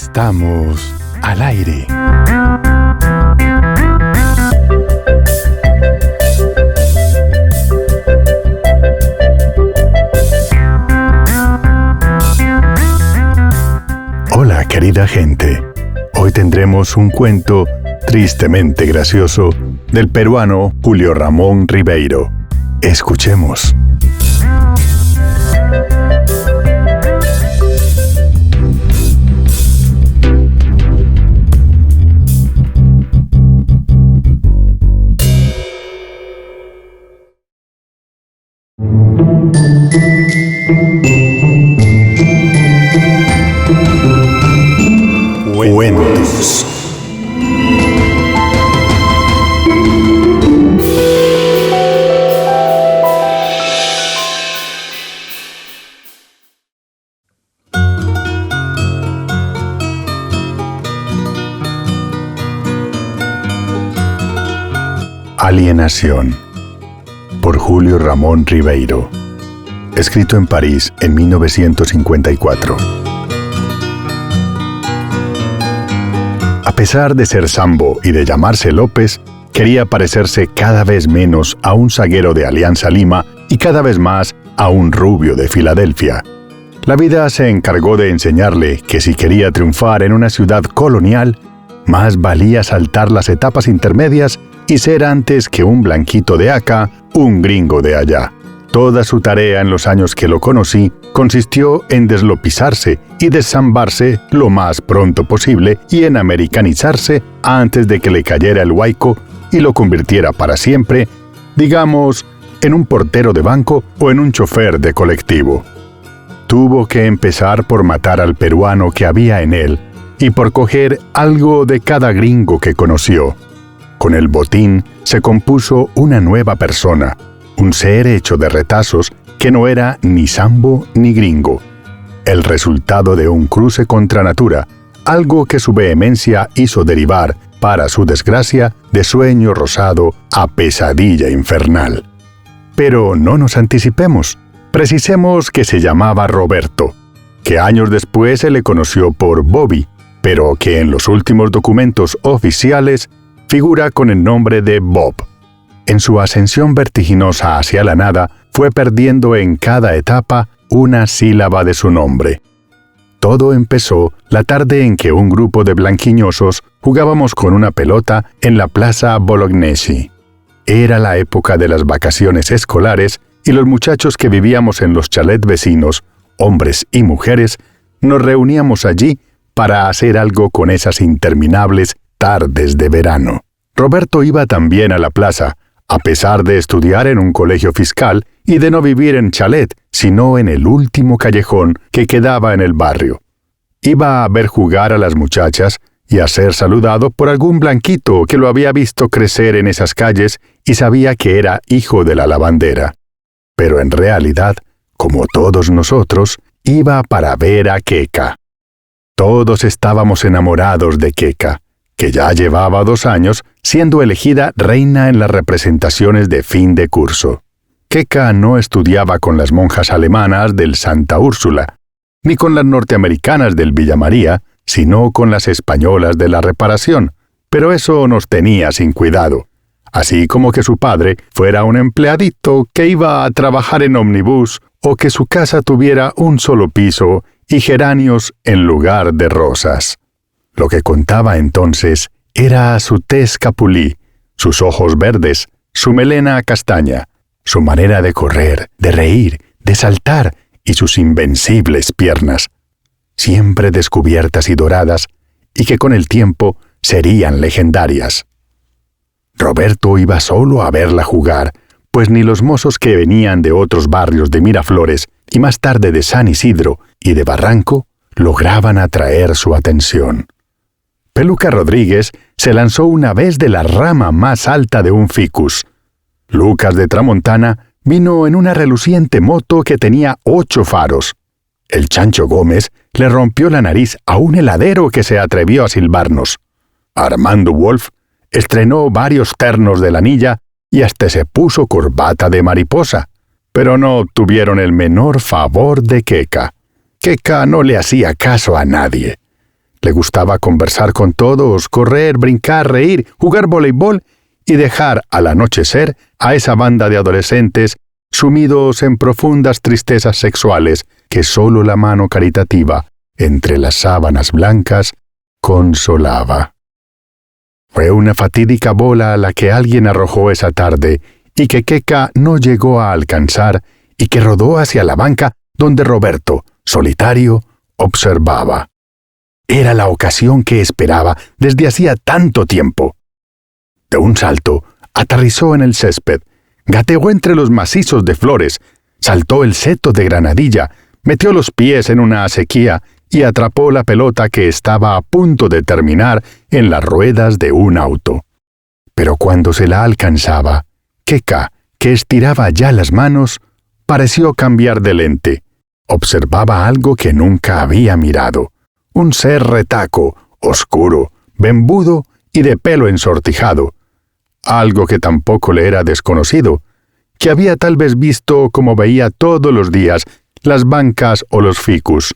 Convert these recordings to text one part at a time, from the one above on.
Estamos al aire. Hola, querida gente. Hoy tendremos un cuento tristemente gracioso del peruano Julio Ramón Ribeiro. Escuchemos. Cuentos. Alienación, por Julio Ramón Ribeiro, escrito en París en 1954. A pesar de ser Sambo y de llamarse López, quería parecerse cada vez menos a un zaguero de Alianza Lima y cada vez más a un rubio de Filadelfia. La vida se encargó de enseñarle que si quería triunfar en una ciudad colonial, más valía saltar las etapas intermedias y ser antes que un blanquito de acá, un gringo de allá. Toda su tarea en los años que lo conocí consistió en deslopizarse y desambarse lo más pronto posible y en americanizarse antes de que le cayera el huaico y lo convirtiera para siempre, digamos, en un portero de banco o en un chofer de colectivo. Tuvo que empezar por matar al peruano que había en él y por coger algo de cada gringo que conoció. Con el botín se compuso una nueva persona, un ser hecho de retazos que no era ni sambo ni gringo. El resultado de un cruce contra natura, algo que su vehemencia hizo derivar, para su desgracia, de sueño rosado a pesadilla infernal. Pero no nos anticipemos. Precisemos que se llamaba Roberto, que años después se le conoció por Bobby, pero que en los últimos documentos oficiales figura con el nombre de Bob. En su ascensión vertiginosa hacia la nada, fue perdiendo en cada etapa una sílaba de su nombre. Todo empezó la tarde en que un grupo de blanquiñosos jugábamos con una pelota en la Plaza Bolognesi. Era la época de las vacaciones escolares y los muchachos que vivíamos en los chalets vecinos, hombres y mujeres, nos reuníamos allí para hacer algo con esas interminables tardes de verano. Roberto iba también a la plaza, a pesar de estudiar en un colegio fiscal y de no vivir en chalet, sino en el último callejón que quedaba en el barrio. Iba a ver jugar a las muchachas y a ser saludado por algún blanquito que lo había visto crecer en esas calles y sabía que era hijo de la lavandera. Pero en realidad, como todos nosotros, iba para ver a Queca. Todos estábamos enamorados de Queca, que ya llevaba 2 años siendo elegida reina en las representaciones de fin de curso. Queca no estudiaba con las monjas alemanas del Santa Úrsula, ni con las norteamericanas del Villa María, sino con las españolas de la Reparación, pero eso nos tenía sin cuidado, así como que su padre fuera un empleadito que iba a trabajar en ómnibus o que su casa tuviera un solo piso y geranios en lugar de rosas. Lo que contaba entonces era su tez capulí, sus ojos verdes, su melena castaña, su manera de correr, de reír, de saltar y sus invencibles piernas, siempre descubiertas y doradas, y que con el tiempo serían legendarias. Roberto iba solo a verla jugar, pues ni los mozos que venían de otros barrios de Miraflores y más tarde de San Isidro y de Barranco lograban atraer su atención. Peluca Rodríguez se lanzó una vez de la rama más alta de un ficus. Lucas de Tramontana vino en una reluciente moto que tenía 8 faros. El Chancho Gómez le rompió la nariz a un heladero que se atrevió a silbarnos. Armando Wolf estrenó varios ternos de lanilla y hasta se puso corbata de mariposa, pero no obtuvieron el menor favor de Queca. Queca no le hacía caso a nadie. Le gustaba conversar con todos, correr, brincar, reír, jugar voleibol y dejar al anochecer a esa banda de adolescentes sumidos en profundas tristezas sexuales que solo la mano caritativa, entre las sábanas blancas, consolaba. Fue una fatídica bola a la que alguien arrojó esa tarde y que Keka no llegó a alcanzar y que rodó hacia la banca donde Roberto, solitario, observaba. Era la ocasión que esperaba desde hacía tanto tiempo. De un salto, aterrizó en el césped, gateó entre los macizos de flores, saltó el seto de granadilla, metió los pies en una acequia y atrapó la pelota que estaba a punto de terminar en las ruedas de un auto. Pero cuando se la alcanzaba, Keka, que estiraba ya las manos, pareció cambiar de lente. Observaba algo que nunca había mirado. Un ser retaco, oscuro, bembudo y de pelo ensortijado. Algo que tampoco le era desconocido, que había tal vez visto como veía todos los días las bancas o los ficus.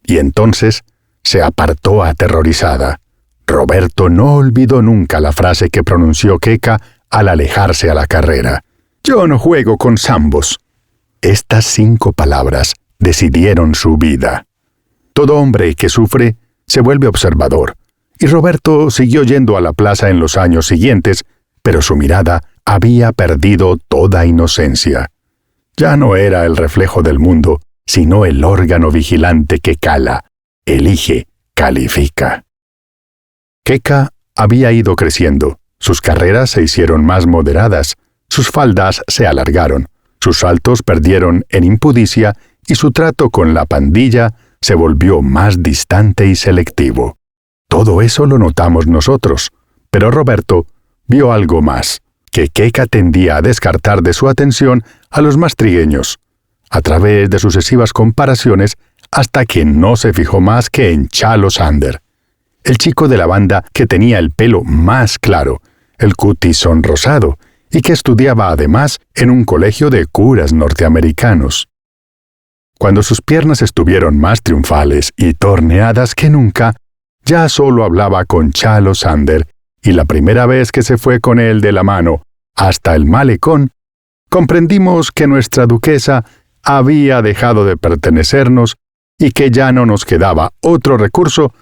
Y entonces se apartó aterrorizada. Roberto no olvidó nunca la frase que pronunció Keka al alejarse a la carrera. «Yo no juego con zambos». Estas 5 palabras decidieron su vida. Todo hombre que sufre se vuelve observador, y Roberto siguió yendo a la plaza en los años siguientes, pero su mirada había perdido toda inocencia. Ya no era el reflejo del mundo, sino el órgano vigilante que cala, elige, califica. Keka había ido creciendo, sus carreras se hicieron más moderadas, sus faldas se alargaron, sus saltos perdieron en impudicia y su trato con la pandilla se volvió más distante y selectivo. Todo eso lo notamos nosotros, pero Roberto vio algo más, que Keka tendía a descartar de su atención a los más trigueños, a través de sucesivas comparaciones, hasta que no se fijó más que en Chalo Sander, el chico de la banda que tenía el pelo más claro, el cutis sonrosado, y que estudiaba además en un colegio de curas norteamericanos. Cuando sus piernas estuvieron más triunfales y torneadas que nunca, ya solo hablaba con Chalo Sander, y la primera vez que se fue con él de la mano hasta el malecón, comprendimos que nuestra duquesa había dejado de pertenecernos y que ya no nos quedaba otro recurso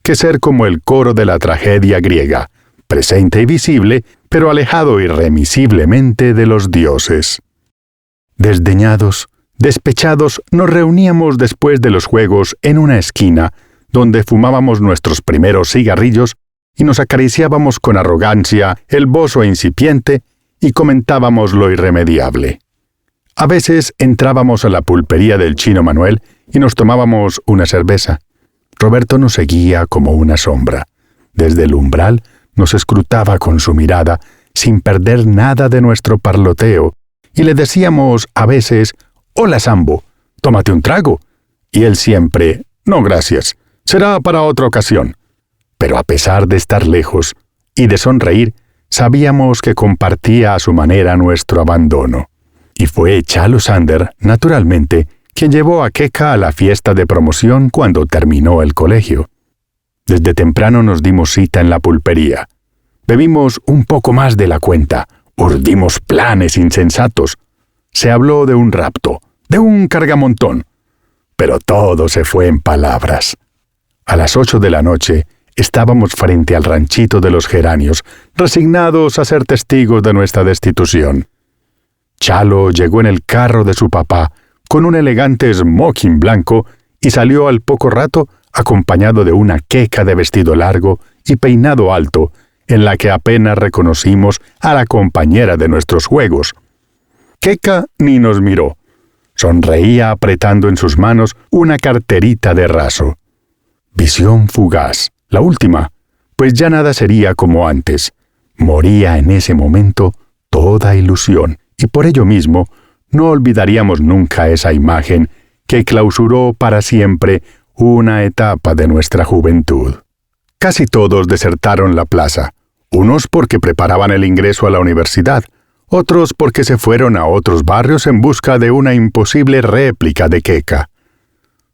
que ser como el coro de la tragedia griega, presente y visible, pero alejado irremisiblemente de los dioses. Desdeñados, despechados, nos reuníamos después de los juegos en una esquina, donde fumábamos nuestros primeros cigarrillos y nos acariciábamos con arrogancia el bozo incipiente y comentábamos lo irremediable. A veces entrábamos a la pulpería del Chino Manuel y nos tomábamos una cerveza. Roberto nos seguía como una sombra. Desde el umbral nos escrutaba con su mirada, sin perder nada de nuestro parloteo, y le decíamos a veces: «Hola, Sambo, tómate un trago». Y él siempre: «No, gracias, será para otra ocasión». Pero a pesar de estar lejos y de sonreír, sabíamos que compartía a su manera nuestro abandono. Y fue Chalo Sander, naturalmente, quien llevó a Keka a la fiesta de promoción cuando terminó el colegio. Desde temprano nos dimos cita en la pulpería. Bebimos un poco más de la cuenta, urdimos planes insensatos. Se habló de un rapto, de un cargamontón. Pero todo se fue en palabras. A las 8 de la noche estábamos frente al ranchito de los geranios, resignados a ser testigos de nuestra destitución. Chalo llegó en el carro de su papá, con un elegante smoking blanco, y salió al poco rato acompañado de una Keka de vestido largo y peinado alto, en la que apenas reconocimos a la compañera de nuestros juegos. Keka ni nos miró. Sonreía apretando en sus manos una carterita de raso. Visión fugaz, la última, pues ya nada sería como antes. Moría en ese momento toda ilusión, y por ello mismo no olvidaríamos nunca esa imagen que clausuró para siempre una etapa de nuestra juventud. Casi todos desertaron la plaza, unos porque preparaban el ingreso a la universidad, otros porque se fueron a otros barrios en busca de una imposible réplica de Keka.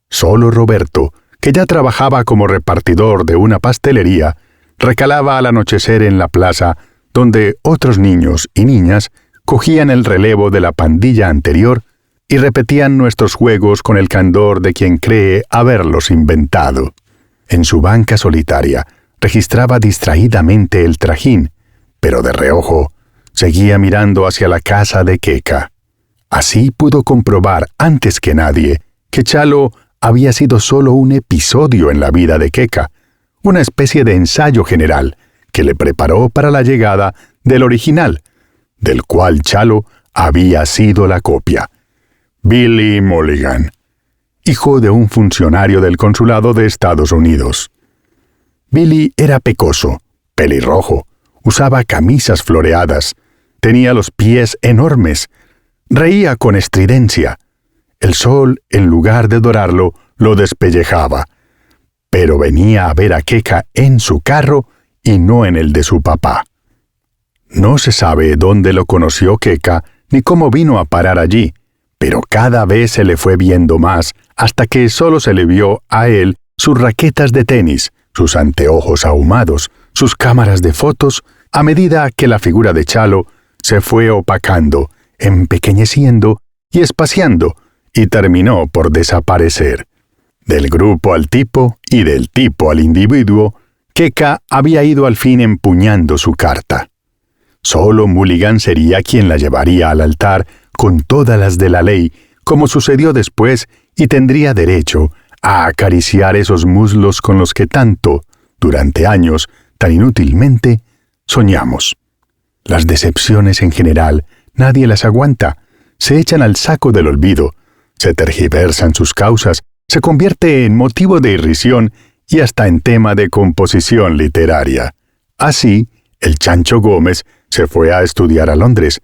Solo Roberto, que ya trabajaba como repartidor de una pastelería, recalaba al anochecer en la plaza, donde otros niños y niñas cogían el relevo de la pandilla anterior y repetían nuestros juegos con el candor de quien cree haberlos inventado. En su banca solitaria registraba distraídamente el trajín, pero de reojo seguía mirando hacia la casa de Queca. Así pudo comprobar antes que nadie que Chalo había sido solo un episodio en la vida de Queca, una especie de ensayo general que le preparó para la llegada del original, del cual Chalo había sido la copia. Billy Mulligan, hijo de un funcionario del consulado de Estados Unidos. Billy era pecoso, pelirrojo, usaba camisas floreadas, tenía los pies enormes, reía con estridencia. El sol, en lugar de dorarlo, lo despellejaba, pero venía a ver a Queca en su carro y no en el de su papá. No se sabe dónde lo conoció Queca ni cómo vino a parar allí, pero cada vez se le fue viendo más hasta que solo se le vio a él sus raquetas de tenis, sus anteojos ahumados, sus cámaras de fotos, a medida que la figura de Chalo se fue opacando, empequeñeciendo y espaciando, y terminó por desaparecer. Del grupo al tipo y del tipo al individuo, Queca había ido al fin empuñando su carta. Solo Mulligan sería quien la llevaría al altar con todas las de la ley, como sucedió después, y tendría derecho a acariciar esos muslos con los que tanto, durante años, tan inútilmente, soñamos. Las decepciones en general, nadie las aguanta, se echan al saco del olvido, se tergiversan sus causas, se convierte en motivo de irrisión y hasta en tema de composición literaria. Así, el Chancho Gómez se fue a estudiar a Londres.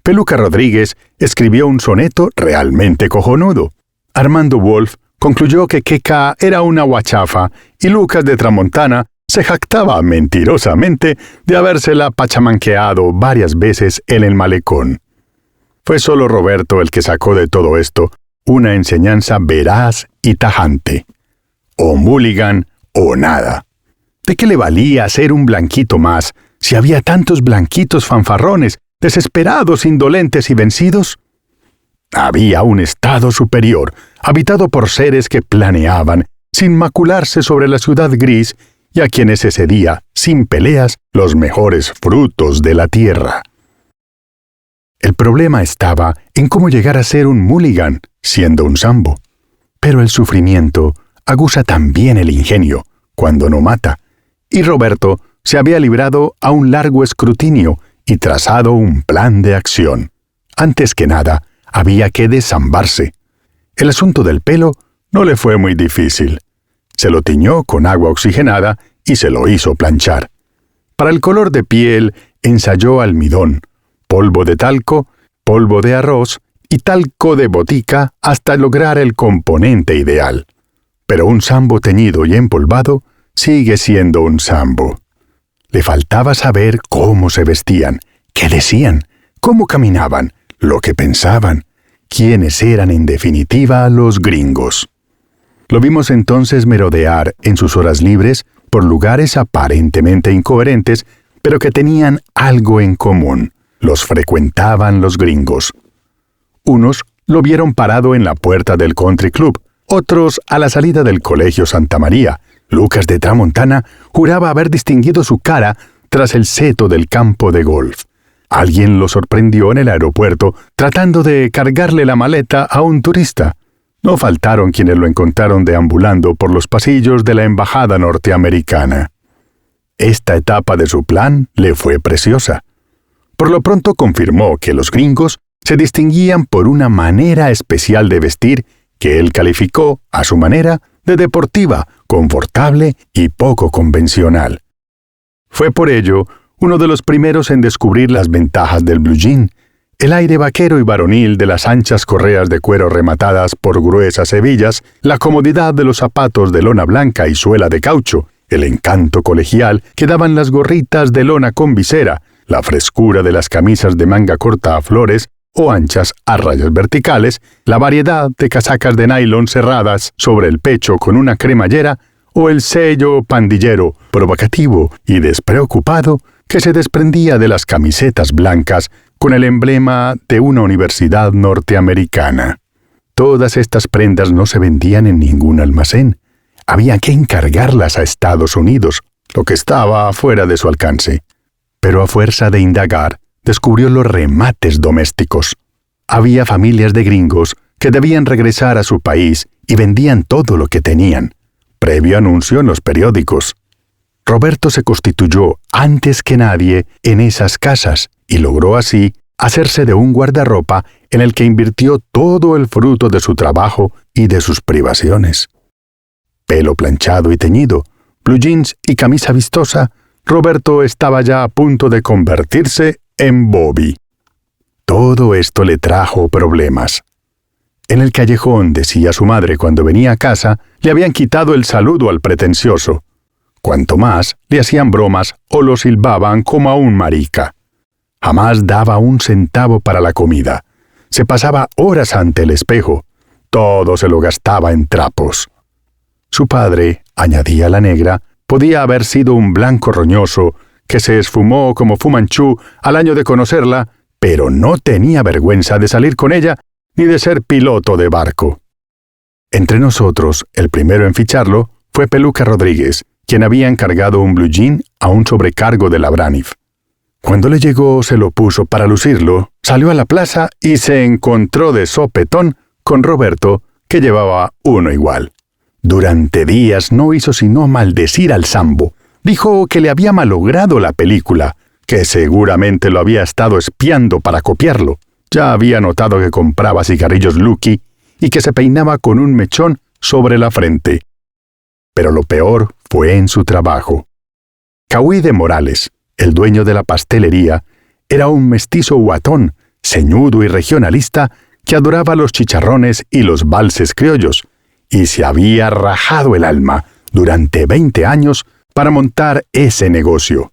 Peluca Rodríguez escribió un soneto realmente cojonudo. Armando Wolf concluyó que Queca era una guachafa y Lucas de Tramontana se jactaba mentirosamente de habérsela pachamanqueado varias veces en el malecón. Fue solo Roberto el que sacó de todo esto una enseñanza veraz y tajante. O Mulligan o nada. ¿De qué le valía ser un blanquito más si había tantos blanquitos fanfarrones, desesperados, indolentes y vencidos? Había un estado superior, habitado por seres que planeaban, sin macularse sobre la ciudad gris, y a quienes se cedía, sin peleas, los mejores frutos de la tierra. El problema estaba en cómo llegar a ser un Mulligan, siendo un sambo. Pero el sufrimiento aguza también el ingenio, cuando no mata, y Roberto se había librado a un largo escrutinio y trazado un plan de acción. Antes que nada, había que desambarse. El asunto del pelo no le fue muy difícil. Se lo tiñó con agua oxigenada y se lo hizo planchar. Para el color de piel ensayó almidón, polvo de talco, polvo de arroz y talco de botica hasta lograr el componente ideal. Pero un sambo teñido y empolvado sigue siendo un sambo. Le faltaba saber cómo se vestían, qué decían, cómo caminaban, lo que pensaban, quiénes eran en definitiva los gringos. Lo vimos entonces merodear en sus horas libres por lugares aparentemente incoherentes, pero que tenían algo en común. Los frecuentaban los gringos. Unos lo vieron parado en la puerta del country club, otros a la salida del colegio Santa María. Lucas de Tramontana juraba haber distinguido su cara tras el seto del campo de golf. Alguien lo sorprendió en el aeropuerto tratando de cargarle la maleta a un turista. No faltaron quienes lo encontraron deambulando por los pasillos de la embajada norteamericana. Esta etapa de su plan le fue preciosa. Por lo pronto confirmó que los gringos se distinguían por una manera especial de vestir que él calificó, a su manera, de deportiva, confortable y poco convencional. Fue por ello uno de los primeros en descubrir las ventajas del blue jean, el aire vaquero y varonil de las anchas correas de cuero rematadas por gruesas hebillas, la comodidad de los zapatos de lona blanca y suela de caucho, el encanto colegial que daban las gorritas de lona con visera, la frescura de las camisas de manga corta a flores o anchas a rayas verticales, la variedad de casacas de nylon cerradas sobre el pecho con una cremallera, o el sello pandillero, provocativo y despreocupado, que se desprendía de las camisetas blancas con el emblema de una universidad norteamericana. Todas estas prendas no se vendían en ningún almacén. Había que encargarlas a Estados Unidos, lo que estaba fuera de su alcance. Pero a fuerza de indagar, descubrió los remates domésticos. Había familias de gringos que debían regresar a su país y vendían todo lo que tenían, previo anuncio en los periódicos. Roberto se constituyó antes que nadie en esas casas y logró así hacerse de un guardarropa en el que invirtió todo el fruto de su trabajo y de sus privaciones. Pelo planchado y teñido, blue jeans y camisa vistosa, Roberto estaba ya a punto de convertirse en Bobby. Todo esto le trajo problemas. En el callejón, decía su madre cuando venía a casa, le habían quitado el saludo al pretencioso. Cuanto más, le hacían bromas o lo silbaban como a un marica. Jamás daba un centavo para la comida. Se pasaba horas ante el espejo. Todo se lo gastaba en trapos. Su padre, añadía la negra, podía haber sido un blanco roñoso que se esfumó como Fu Manchú al año de conocerla, pero no tenía vergüenza de salir con ella ni de ser piloto de barco. Entre nosotros, el primero en ficharlo fue Peluca Rodríguez, quien había encargado un blue jean a un sobrecargo de la Braniff. Cuando le llegó, se lo puso para lucirlo, salió a la plaza y se encontró de sopetón con Roberto, que llevaba uno igual. Durante días no hizo sino maldecir al Sambo. Dijo que le había malogrado la película, que seguramente lo había estado espiando para copiarlo. Ya había notado que compraba cigarrillos Lucky y que se peinaba con un mechón sobre la frente. Pero lo peor fue en su trabajo. Cahuí de Morales, el dueño de la pastelería, era un mestizo guatón, ceñudo y regionalista que adoraba los chicharrones y los valses criollos, y se había rajado el alma durante 20 años para montar ese negocio.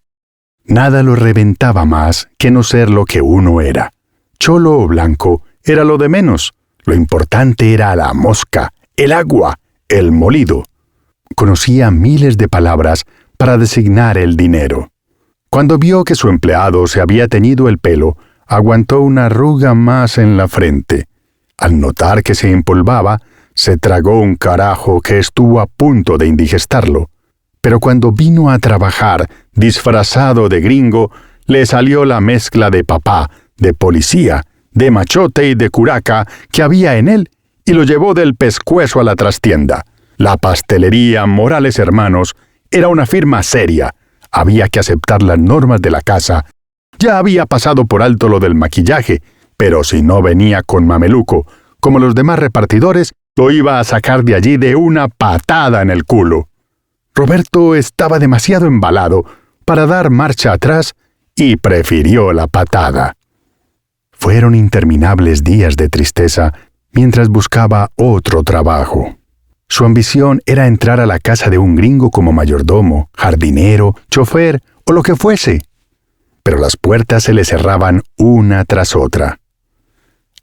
Nada lo reventaba más que no ser lo que uno era. Cholo o blanco era lo de menos. Lo importante era la mosca, el agua, el molido. Conocía miles de palabras para designar el dinero. Cuando vio que su empleado se había teñido el pelo, aguantó una arruga más en la frente. Al notar que se empolvaba, se tragó un carajo que estuvo a punto de indigestarlo. Pero cuando vino a trabajar, disfrazado de gringo, le salió la mezcla de papá, de policía, de machote y de curaca que había en él y lo llevó del pescuezo a la trastienda. La pastelería Morales Hermanos era una firma seria. Había que aceptar las normas de la casa. Ya había pasado por alto lo del maquillaje, pero si no venía con mameluco, como los demás repartidores, lo iba a sacar de allí de una patada en el culo. Roberto estaba demasiado embalado para dar marcha atrás y prefirió la patada. Fueron interminables días de tristeza mientras buscaba otro trabajo. Su ambición era entrar a la casa de un gringo como mayordomo, jardinero, chofer o lo que fuese. Pero las puertas se le cerraban una tras otra.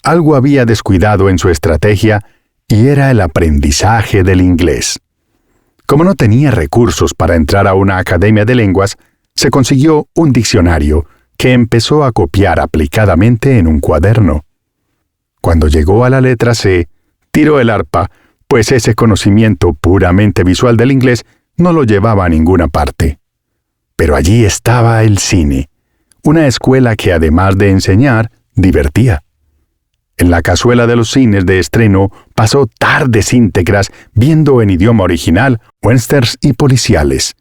Algo había descuidado en su estrategia y era el aprendizaje del inglés. Como no tenía recursos para entrar a una academia de lenguas, se consiguió un diccionario que empezó a copiar aplicadamente en un cuaderno. Cuando llegó a la letra C, tiró el arpa, pues ese conocimiento puramente visual del inglés no lo llevaba a ninguna parte. Pero allí estaba el cine, una escuela que además de enseñar, divertía. En la cazuela de los cines de estreno pasó tardes íntegras viendo en idioma original westerns y policiales.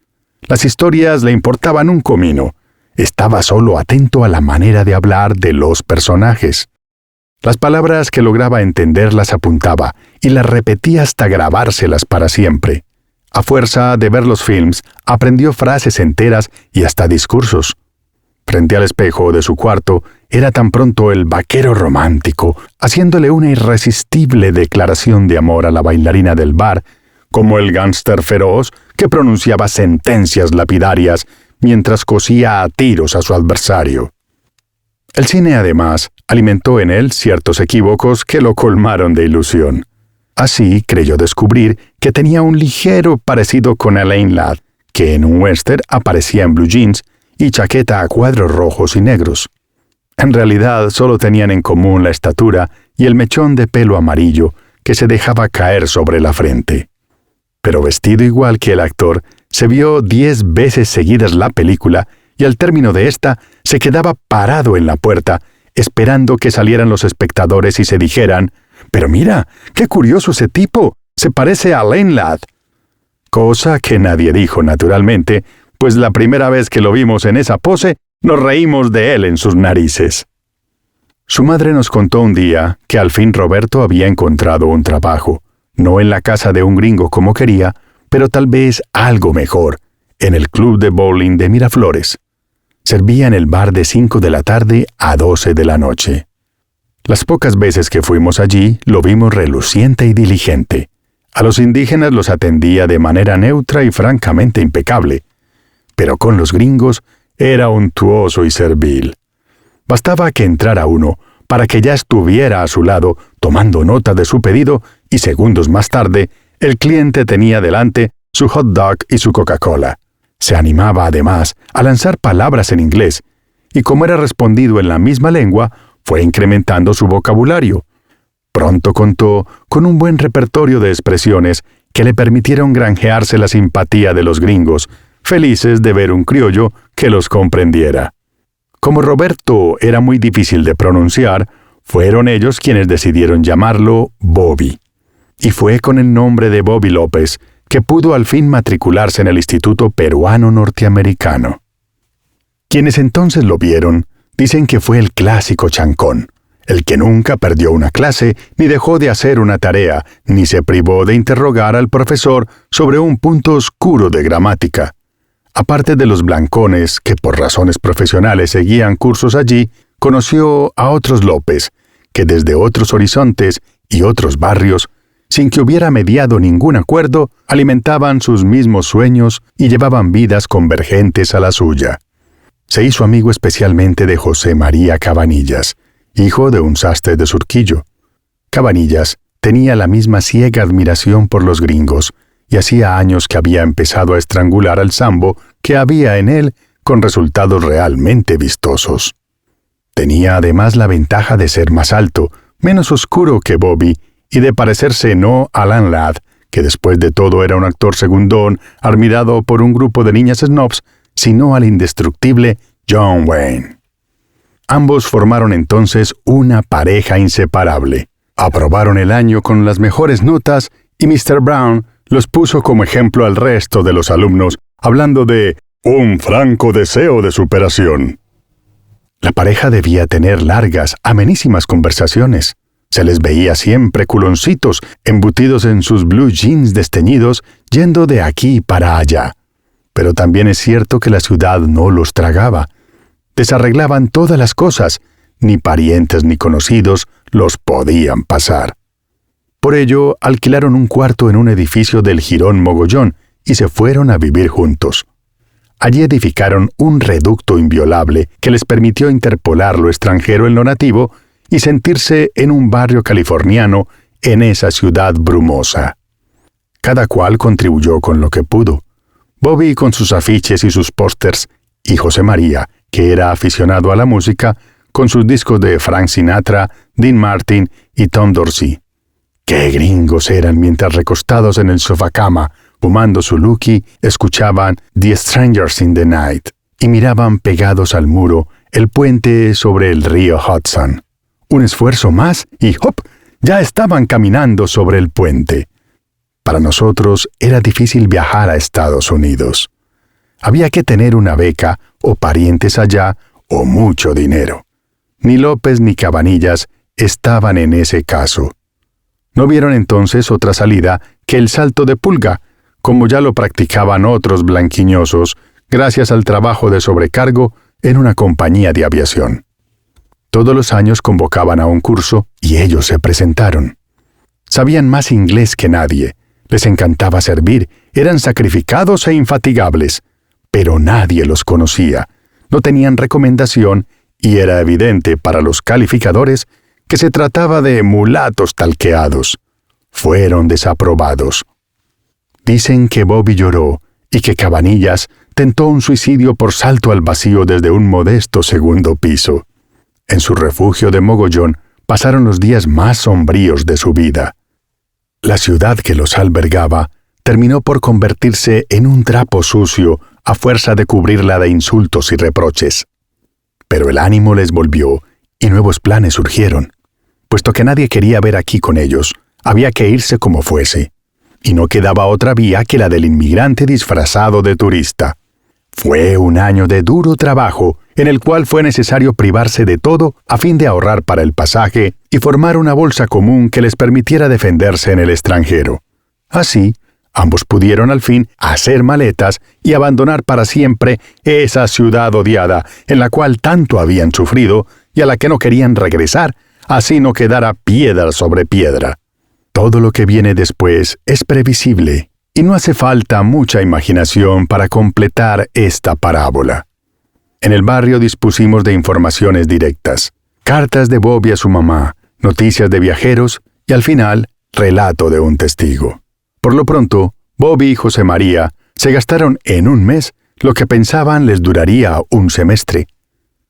Las historias le importaban un comino. Estaba solo atento a la manera de hablar de los personajes. Las palabras que lograba entender las apuntaba y las repetía hasta grabárselas para siempre. A fuerza de ver los films, aprendió frases enteras y hasta discursos. Frente al espejo de su cuarto, era tan pronto el vaquero romántico, haciéndole una irresistible declaración de amor a la bailarina del bar, como el gánster feroz que pronunciaba sentencias lapidarias mientras cosía a tiros a su adversario. El cine, además, alimentó en él ciertos equívocos que lo colmaron de ilusión. Así creyó descubrir que tenía un ligero parecido con Elaine Ladd, que en un western aparecía en blue jeans y chaqueta a cuadros rojos y negros. En realidad solo tenían en común la estatura y el mechón de pelo amarillo que se dejaba caer sobre la frente. Pero vestido igual que el actor, se vio 10 veces seguidas la película y al término de esta se quedaba parado en la puerta, esperando que salieran los espectadores y se dijeran: «Pero mira, qué curioso ese tipo, se parece a Elaine Ladd». Cosa que nadie dijo, naturalmente, pues la primera vez que lo vimos en esa pose, nos reímos de él en sus narices. Su madre nos contó un día que al fin Roberto había encontrado un trabajo, no en la casa de un gringo como quería, pero tal vez algo mejor, en el club de bowling de Miraflores. Servía en el bar de 5 de la tarde a 12 de la noche. Las pocas veces que fuimos allí, lo vimos reluciente y diligente. A los indígenas los atendía de manera neutra y francamente impecable, pero con los gringos era untuoso y servil. Bastaba que entrara uno para que ya estuviera a su lado tomando nota de su pedido y segundos más tarde el cliente tenía delante su hot dog y su Coca-Cola. Se animaba además a lanzar palabras en inglés y como era respondido en la misma lengua, fue incrementando su vocabulario. Pronto contó con un buen repertorio de expresiones que le permitieron granjearse la simpatía de los gringos, felices de ver un criollo que los comprendiera. Como Roberto era muy difícil de pronunciar, fueron ellos quienes decidieron llamarlo Bobby. Y fue con el nombre de Bobby López que pudo al fin matricularse en el Instituto Peruano Norteamericano. Quienes entonces lo vieron dicen que fue el clásico chancón, el que nunca perdió una clase, ni dejó de hacer una tarea, ni se privó de interrogar al profesor sobre un punto oscuro de gramática. Aparte de los blancones que por razones profesionales seguían cursos allí, conoció a otros López, que desde otros horizontes y otros barrios, sin que hubiera mediado ningún acuerdo, alimentaban sus mismos sueños y llevaban vidas convergentes a la suya. Se hizo amigo especialmente de José María Cabanillas, hijo de un sastre de Surquillo. Cabanillas tenía la misma ciega admiración por los gringos, y hacía años que había empezado a estrangular al sambo que había en él con resultados realmente vistosos. Tenía además la ventaja de ser más alto, menos oscuro que Bobby, y de parecerse no a Elaine Ladd, que después de todo era un actor segundón, admirado por un grupo de niñas snobs, sino al indestructible John Wayne. Ambos formaron entonces una pareja inseparable. Aprobaron el año con las mejores notas y Mr. Brown los puso como ejemplo al resto de los alumnos, hablando de un franco deseo de superación. La pareja debía tener largas, amenísimas conversaciones. Se les veía siempre culoncitos, embutidos en sus blue jeans desteñidos, yendo de aquí para allá. Pero también es cierto que la ciudad no los tragaba. Desarreglaban todas las cosas, ni parientes ni conocidos los podían pasar. Por ello, alquilaron un cuarto en un edificio del Jirón Mogollón y se fueron a vivir juntos. Allí edificaron un reducto inviolable que les permitió interpolar lo extranjero en lo nativo y sentirse en un barrio californiano en esa ciudad brumosa. Cada cual contribuyó con lo que pudo. Bobby con sus afiches y sus pósters, y José María, que era aficionado a la música, con sus discos de Frank Sinatra, Dean Martin y Tom Dorsey. ¡Qué gringos eran mientras recostados en el sofacama, fumando su Lucky, escuchaban The Strangers in the Night y miraban pegados al muro el puente sobre el río Hudson! Un esfuerzo más y ¡hop!, ya estaban caminando sobre el puente. Para nosotros era difícil viajar a Estados Unidos. Había que tener una beca o parientes allá o mucho dinero. Ni López ni Cabanillas estaban en ese caso. No vieron entonces otra salida que el salto de pulga, como ya lo practicaban otros blanquiñosos, gracias al trabajo de sobrecargo en una compañía de aviación. Todos los años convocaban a un curso y ellos se presentaron. Sabían más inglés que nadie, les encantaba servir, eran sacrificados e infatigables, pero nadie los conocía, no tenían recomendación y era evidente para los calificadores que se trataba de mulatos talqueados. Fueron desaprobados. Dicen que Bobby lloró y que Cabanillas tentó un suicidio por salto al vacío desde un modesto segundo piso. En su refugio de Mogollón pasaron los días más sombríos de su vida. La ciudad que los albergaba terminó por convertirse en un trapo sucio a fuerza de cubrirla de insultos y reproches. Pero el ánimo les volvió y nuevos planes surgieron. Puesto que nadie quería ver aquí con ellos, había que irse como fuese. Y no quedaba otra vía que la del inmigrante disfrazado de turista. Fue un año de duro trabajo, en el cual fue necesario privarse de todo a fin de ahorrar para el pasaje y formar una bolsa común que les permitiera defenderse en el extranjero. Así, ambos pudieron al fin hacer maletas y abandonar para siempre esa ciudad odiada en la cual tanto habían sufrido y a la que no querían regresar, así no quedara piedra sobre piedra. Todo lo que viene después es previsible, y no hace falta mucha imaginación para completar esta parábola. En el barrio dispusimos de informaciones directas, cartas de Bobby a su mamá, noticias de viajeros y al final, relato de un testigo. Por lo pronto, Bobby y José María se gastaron en un mes lo que pensaban les duraría un semestre.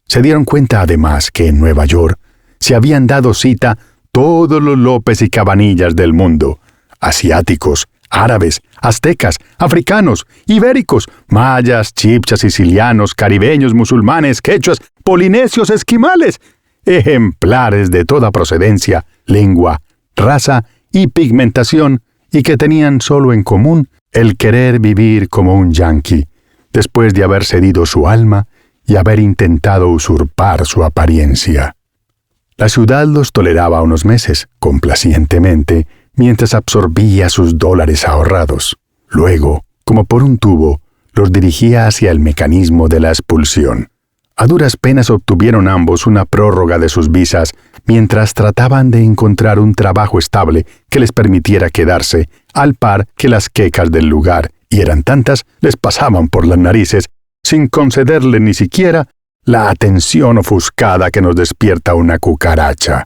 Se dieron cuenta además que en Nueva York se habían dado cita todos los López y Cabanillas del mundo, asiáticos, árabes, aztecas, africanos, ibéricos, mayas, chibchas, sicilianos, caribeños, musulmanes, quechuas, polinesios, esquimales, ejemplares de toda procedencia, lengua, raza y pigmentación, y que tenían solo en común el querer vivir como un yanqui, después de haber cedido su alma y haber intentado usurpar su apariencia. La ciudad los toleraba unos meses, complacientemente, mientras absorbía sus dólares ahorrados. Luego, como por un tubo, los dirigía hacia el mecanismo de la expulsión. A duras penas obtuvieron ambos una prórroga de sus visas mientras trataban de encontrar un trabajo estable que les permitiera quedarse, al par que las quecas del lugar, y eran tantas, les pasaban por las narices, sin concederle ni siquiera la atención ofuscada que nos despierta una cucaracha.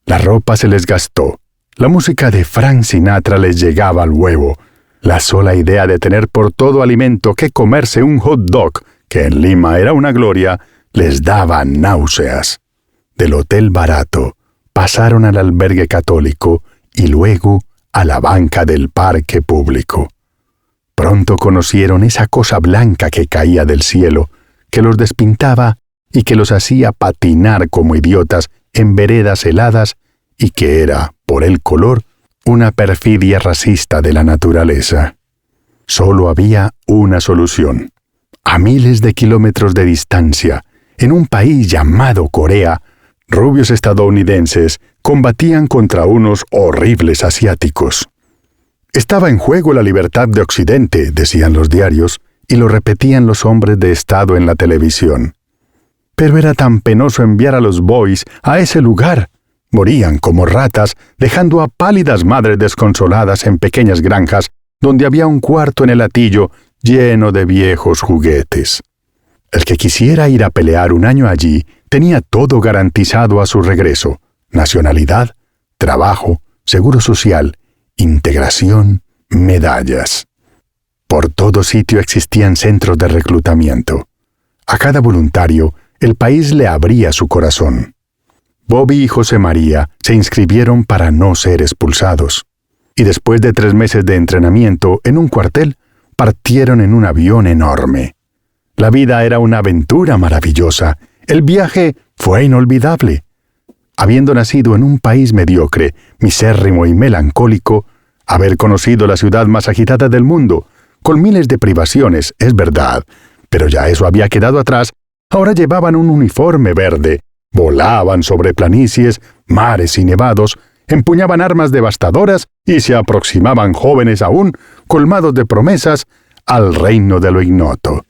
La ropa se les gastó. La música de Frank Sinatra les llegaba al huevo. La sola idea de tener por todo alimento que comerse un hot dog, que en Lima era una gloria, les daba náuseas. Del hotel barato pasaron al albergue católico y luego a la banca del parque público. Pronto conocieron esa cosa blanca que caía del cielo, que los despintaba y que los hacía patinar como idiotas en veredas heladas y que era, por el color, una perfidia racista de la naturaleza. Solo había una solución. A miles de kilómetros de distancia, en un país llamado Corea, rubios estadounidenses combatían contra unos horribles asiáticos. Estaba en juego la libertad de Occidente, decían los diarios, y lo repetían los hombres de Estado en la televisión. Pero era tan penoso enviar a los boys a ese lugar. Morían como ratas, dejando a pálidas madres desconsoladas en pequeñas granjas, donde había un cuarto en el hatillo lleno de viejos juguetes. El que quisiera ir a pelear un año allí tenía todo garantizado a su regreso: nacionalidad, trabajo, seguro social, integración, medallas. Por todo sitio existían centros de reclutamiento. A cada voluntario, el país le abría su corazón. Bobby y José María se inscribieron para no ser expulsados. Y después de 3 meses de entrenamiento en un cuartel, partieron en un avión enorme. La vida era una aventura maravillosa. El viaje fue inolvidable. Habiendo nacido en un país mediocre, misérrimo y melancólico, haber conocido la ciudad más agitada del mundo, con miles de privaciones, es verdad, pero ya eso había quedado atrás. Ahora llevaban un uniforme verde, volaban sobre planicies, mares y nevados, empuñaban armas devastadoras y se aproximaban jóvenes aún, colmados de promesas, al reino de lo ignoto.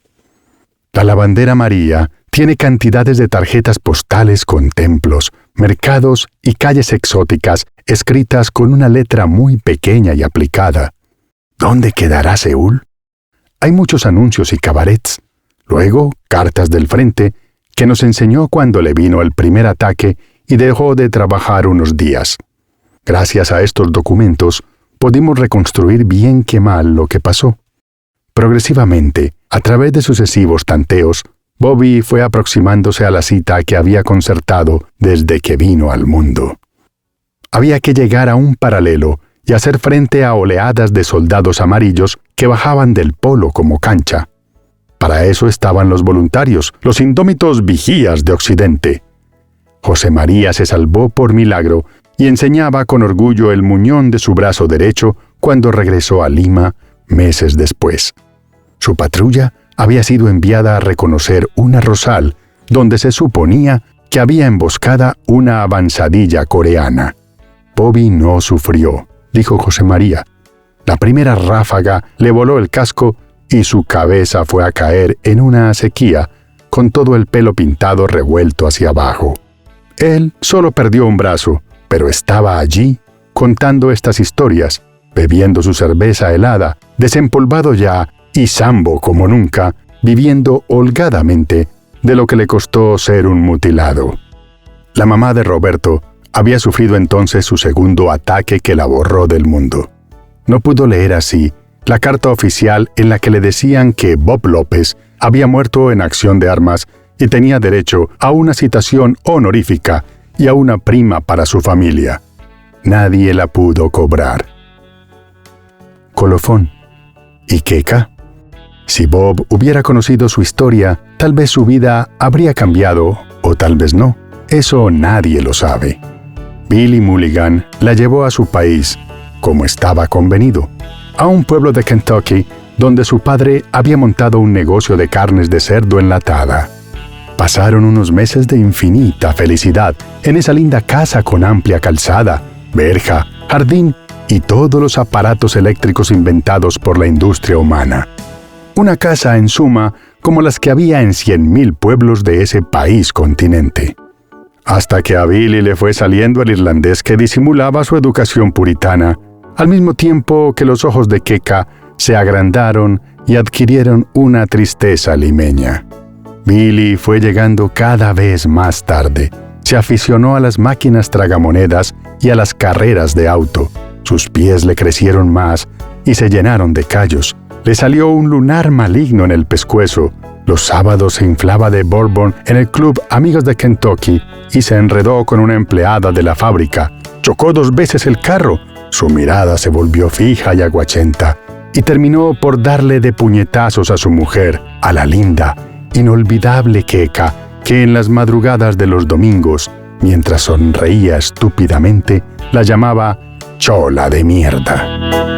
La lavandera María tiene cantidades de tarjetas postales con templos, mercados y calles exóticas escritas con una letra muy pequeña y aplicada. ¿Dónde quedará Seúl? Hay muchos anuncios y cabarets. Luego, cartas del frente, que nos enseñó cuando le vino el primer ataque y dejó de trabajar unos días. Gracias a estos documentos, pudimos reconstruir bien que mal lo que pasó. Progresivamente, a través de sucesivos tanteos, Bobby fue aproximándose a la cita que había concertado desde que vino al mundo. Había que llegar a un paralelo y hacer frente a oleadas de soldados amarillos que bajaban del polo como cancha. Para eso estaban los voluntarios, los indómitos vigías de Occidente. José María se salvó por milagro y enseñaba con orgullo el muñón de su brazo derecho cuando regresó a Lima meses después. Su patrulla había sido enviada a reconocer un arrozal donde se suponía que había emboscada una avanzadilla coreana. Bobby no sufrió, dijo José María. La primera ráfaga le voló el casco y su cabeza fue a caer en una acequia con todo el pelo pintado revuelto hacia abajo. Él solo perdió un brazo, pero estaba allí contando estas historias, bebiendo su cerveza helada, desempolvado ya y sambo como nunca, viviendo holgadamente de lo que le costó ser un mutilado. La mamá de Roberto había sufrido entonces su segundo ataque que la borró del mundo. No pudo leer así la carta oficial en la que le decían que Bob López había muerto en acción de armas y tenía derecho a una citación honorífica y a una prima para su familia. Nadie la pudo cobrar. Colofón. ¿Y Keka? Si Bob hubiera conocido su historia, tal vez su vida habría cambiado o tal vez no. Eso nadie lo sabe. Billy Mulligan la llevó a su país, como estaba convenido, a un pueblo de Kentucky donde su padre había montado un negocio de carnes de cerdo enlatada. Pasaron unos meses de infinita felicidad en esa linda casa con amplia calzada, verja, jardín y todos los aparatos eléctricos inventados por la industria humana. Una casa, en suma, como las que había en 100,000 pueblos de ese país continente. Hasta que a Billy le fue saliendo el irlandés que disimulaba su educación puritana, al mismo tiempo que los ojos de Keka se agrandaron y adquirieron una tristeza limeña. Billy fue llegando cada vez más tarde. Se aficionó a las máquinas tragamonedas y a las carreras de auto. Sus pies le crecieron más y se llenaron de callos. Le salió un lunar maligno en el pescuezo. Los sábados se inflaba de bourbon en el club Amigos de Kentucky y se enredó con una empleada de la fábrica. Chocó 2 veces el carro. Su mirada se volvió fija y aguachenta y terminó por darle de puñetazos a su mujer, a la linda, inolvidable Keka, que en las madrugadas de los domingos, mientras sonreía estúpidamente, la llamaba chola de mierda.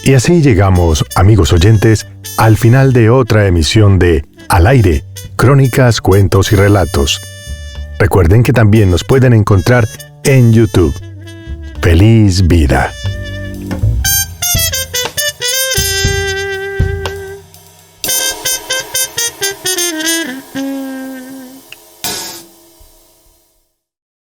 Y así llegamos, amigos oyentes, al final de otra emisión de Al Aire, Crónicas, Cuentos y Relatos. Recuerden que también nos pueden encontrar en YouTube. ¡Feliz vida!